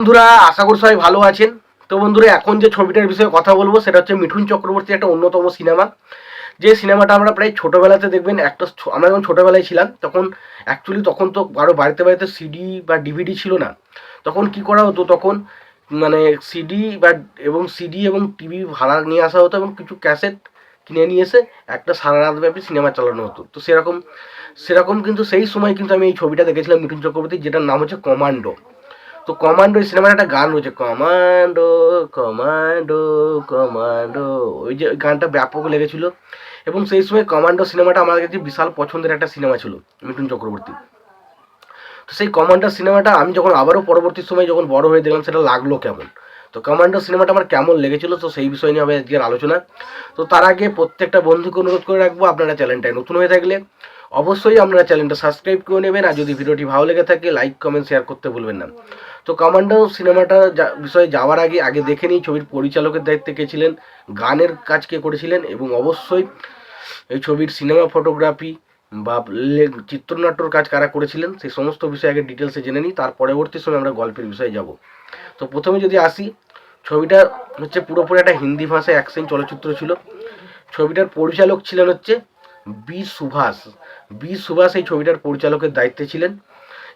বন্ধুরা, আশা করি সবাই ভালো আছেন। তো বন্ধুরা, এখন যে ছবিটার বিষয়ে কথা বলবো সেটা হচ্ছে মিঠুন চক্রবর্তীর একটা অন্যতম সিনেমা। যে সিনেমাটা আমরা প্রায় ছোটোবেলাতে দেখবেন আমরা যখন ছোটোবেলায় ছিলাম তখন অ্যাকচুয়ালি তখন তো কারো বাড়িতে বাড়িতে সিডি বা ডিভিডি ছিল না। তখন কি করা হতো, তখন মানে সিডি এবং টিভি ভাড়া নিয়ে আসা হতো এবং কিছু ক্যাসেট কিনে নিয়ে এসে একটা সারা রাতব্যাপী সিনেমা চালানো হতো। তো সেরকম সেরকম কিন্তু সেই সময় কিন্তু আমি এই ছবিটা দেখেছিলাম মিঠুন চক্রবর্তী, যেটার নাম হচ্ছে কমান্ডো। তো কমান্ডো এই সিনেমার একটা গান রয়েছে, কমান্ডো কমান্ডো কমান্ডো, ওই যে ওই গানটা ব্যাপক লেগেছিল। এবং সেই সময় কমান্ডো সিনেমাটা আমার কাছে বিশাল পছন্দের একটা সিনেমা ছিল মিঠুন চক্রবর্তী। তো সেই কমান্ডো সিনেমাটা আমি যখন আবারও পরবর্তী সময় যখন বড় হয়ে দেখলাম সেটা লাগলো কেমন। তো কমান্ডো সিনেমাটা আমার কেমন লেগেছিল, তো সেই বিষয় নিয়ে হবে আজকের আলোচনা। তো তার আগে প্রত্যেকটা বন্ধুকে অনুরোধ করে রাখবো, আপনারা চ্যানেলটায় নতুন হয়ে থাকলে অবশ্যই আপনারা চ্যানেলটা সাবস্ক্রাইব করে নেবেন, আর যদি ভিডিওটি ভালো লেগে থাকে লাইক কমেন্ট শেয়ার করতে ভুলবেন না। তো কমান্ডো সিনেমাটা বিষয়ে যাওয়ার আগে দেখে নিই ছবির পরিচালকের দায়িত্বে কে ছিলেন, গানের কাজ কে করেছিলেন, এবং অবশ্যই এই ছবির সিনেমা ফটোগ্রাফি বা চিত্রনাট্যর কাজ কারা করেছিলেন সেই সমস্ত বিষয়ে আগে ডিটেলসে জেনে নিই, তার পরবর্তী সময় আমরা গল্পের বিষয়ে যাব। তো প্রথমে যদি আসি, ছবিটা হচ্ছে পুরোপুরি একটা হিন্দি ভাষায় অ্যাকশন চলচ্চিত্র ছিল। ছবিটার পরিচালক ছিলেন হচ্ছে বি সুভাষ এই ছবিটার পরিচালকের দায়িত্বে ছিলেন,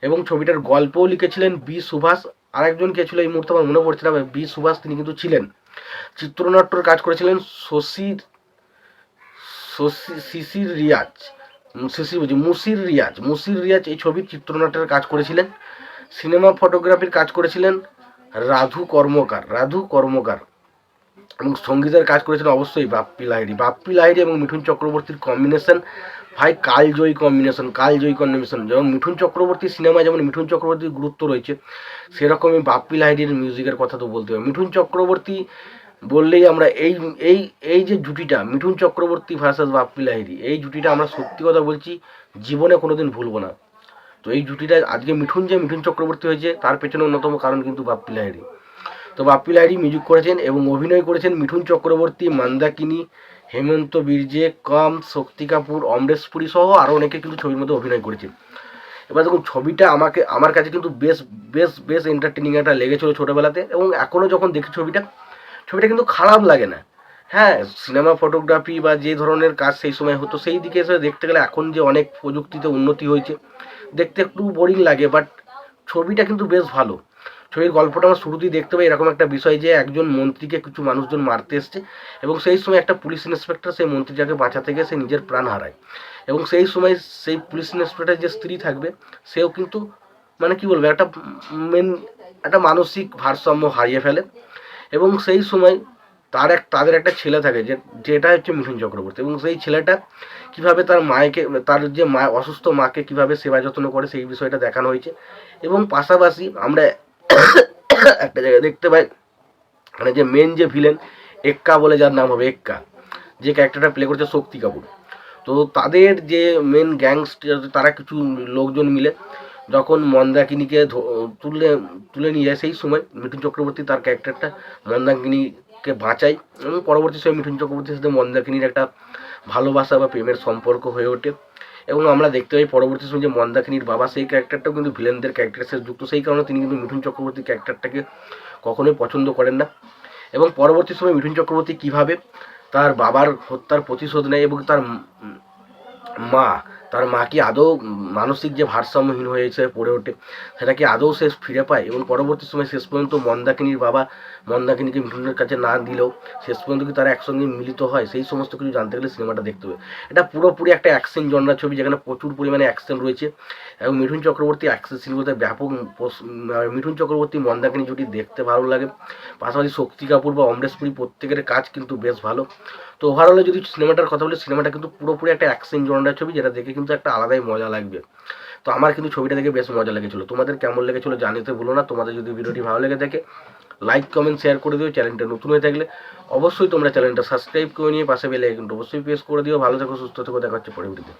এবং ছবিটার গল্পও লিখেছিলেন বি সুভাষ। আরেকজন কে ছিল এই মুহূর্তে আমার মনে পড়ছে না, বি সুভাষ তিনি কিন্তু ছিলেন। চিত্রনাট্যর কাজ করেছিলেন শিশির রিয়াজ মুসির রিয়াজ এই ছবির চিত্রনাট্যের কাজ করেছিলেন। সিনেমা ফটোগ্রাফির কাজ করেছিলেন রাধু কর্মকার, এবং সঙ্গীতের কাজ করেছিলেন অবশ্যই বাপ্পি লাহিড়ী এবং মিঠুন চক্রবর্তীর কম্বিনেশন, ভাই কালজয়ী কম্বিনেশন। যেমন মিঠুন চক্রবর্তীর সিনেমায় যেমন মিঠুন চক্রবর্তীর গুরুত্ব রয়েছে, সেরকমই বাপ্পি লাহিড়ীর মিউজিকের কথা তো বলতে হবে। মিঠুন চক্রবর্তী বললেই আমরা এই এই এই যে জুটিটা, মিঠুন চক্রবর্তী ভার্সাস বাপ্পি লাহিড়ী, এই জুটিটা আমরা সত্যি কথা বলছি জীবনে কোনোদিন ভুলবো না। তো এই জুটিটা আজকে মিঠুন চক্রবর্তী হয়েছে তার পেছনে অন্যতম কারণ কিন্তু বাপ্পি লাহিড়ী। তো বাপ্পি লাহিড়ী মিউজিক করেছেন এবং অভিনয় করেছেন মিঠুন চক্রবর্তী, মন্দাকিনী, হেমন্ত বিরজে, শক্তি কাপুর, অমরেশ পুরী সহ আরও অনেকে কিন্তু ছবির মধ্যে অভিনয় করেছে। এবার দেখুন, ছবিটা আমার কাছে কিন্তু বেশ বেশ বেশ এন্টারটেনিং একটা লেগেছিল ছোটোবেলাতে, এবং এখনও যখন দেখি ছবিটা কিন্তু খারাপ লাগে না। হ্যাঁ, সিনেমা ফটোগ্রাফি বা যে ধরনের কাজ সেই সময় হতো সেই দিকে এসে দেখতে গেলে এখন যে অনেক প্রযুক্তিতে উন্নতি হয়েছে, দেখতে একটু বোরিং লাগে, বাট ছবিটা কিন্তু বেশ ভালো। ছবির গল্পটা আমরা শুরুতেই দেখতে পাই এরকম একটা বিষয় যে একজন মন্ত্রীকে কিছু মানুষজন মারতে এসছে, এবং সেই সময় একটা পুলিশ ইন্সপেক্টর সেই মন্ত্রীটাকে বাঁচাতে গিয়ে সে নিজের প্রাণ হারায়। এবং সেই সময় সেই পুলিশ ইন্সপেক্টরের যে স্ত্রী থাকবে, সেও কিন্তু মানে কি বলবো, একটা মানসিক ভারসাম্য হারিয়ে ফেলে। এবং সেই সময় তাদের একটা ছেলে থাকে যেটা হচ্ছে মিঠুন চক্রবর্তী, এবং সেই ছেলেটা কিভাবে তার যে অসুস্থ মাকে কিভাবে সেবা যত্ন করে সেই বিষয়টা দেখানো হয়েছে। এবং পাশাপাশি আমরা একটা জায়গায় দেখতে পাই, মানে যে মেন যে ভিলেন এক্কা বলে, যার নাম হবে এক্কা, যে ক্যারেক্টারটা প্লে করছে শক্তি কাপুর। তো তাদের যে মেন গ্যাংস্টার, তারা কিছু লোকজন মিলে যখন মন্দাকিনীকে তুলে নিয়ে যায়, সেই সময় মিঠুন চক্রবর্তী তার ক্যারেক্টারটা মন্দাকিনীকে বাঁচায়, এবং পরবর্তী সময় মিঠুন চক্রবর্তীর সাথে মন্দাকিনীর একটা ভালোবাসা বা প্রেমের সম্পর্ক হয়ে ওঠে। এবং আমরা দেখতে পাই পরবর্তী সময় যে মন্দাকিনীর বাবা, সেই ক্যারেক্টারটাও কিন্তু ভিলেনদের ক্যারেক্টারের সাথে যুক্ত, সেই কারণে তিনি কিন্তু মিঠুন চক্রবর্তীর ক্যারেক্টারটাকে কখনোই পছন্দ করেন না। এবং পরবর্তী সময় মিঠুন চক্রবর্তী কীভাবে তার বাবার হত্যার প্রতিশোধ নেয়, এবং মা তার মা কি আদৌ মানসিক যে ভারসাম্যহীন হয়েছে পড়ে ওঠে, সেটা কি আদৌ সে ফিরে পায়, এবং পরবর্তী সময় শেষ পর্যন্ত মন্দাকিনীর বাবা মন্দাকিনীকে মিঠুনের কাছে না দিলেও শেষ পর্যন্ত কি তারা একসঙ্গে মিলিত হয়, সেই সমস্ত কিছু জানতে গেলে সিনেমাটা দেখতে হবে। এটা পুরোপুরি একটা অ্যাকশন জনরা ছবি, যেখানে প্রচুর পরিমাণে অ্যাকশন রয়েছে, এবং মিঠুন চক্রবর্তী অ্যাকশন সিনেমাতে ব্যাপক। মিঠুন চক্রবর্তী মন্দাকিনী জুটি দেখতে ভালো লাগে, পাশাপাশি শক্তি কাপুর বা অমরেশ পুরী প্রত্যেকের কাজ কিন্তু বেশ ভালো। তো ওভারঅলে যদি সিনেমাটার কথা বলি, সিনেমাটা কিন্তু পুরোপুরি একটা অ্যাকশন জনরার ছবি, যেটা দেখে কিন্তু একটা আলাদাই মজা লাগবে। তো আমার কিন্তু ছবিটা দেখে বেশ মজা লেগেছিলো। তোমাদের কেমন লেগেছিলো জানিতে ভুলো না। তোমাদের যদি ভিডিওটি ভালো লেগে থাকে লাইক কমেন্ট শেয়ার করে দিও। চ্যানেলটা নতুন হয়ে থাকলে অবশ্যই তোমরা চ্যানেলটা সাবস্ক্রাইব করে নিয়ে পাশে বেল আইকনটা অবশ্যই প্রেস করে দিও। ভালো থেকো, সুস্থ থেকো, দেখা হচ্ছে পরে ভিডিওতে।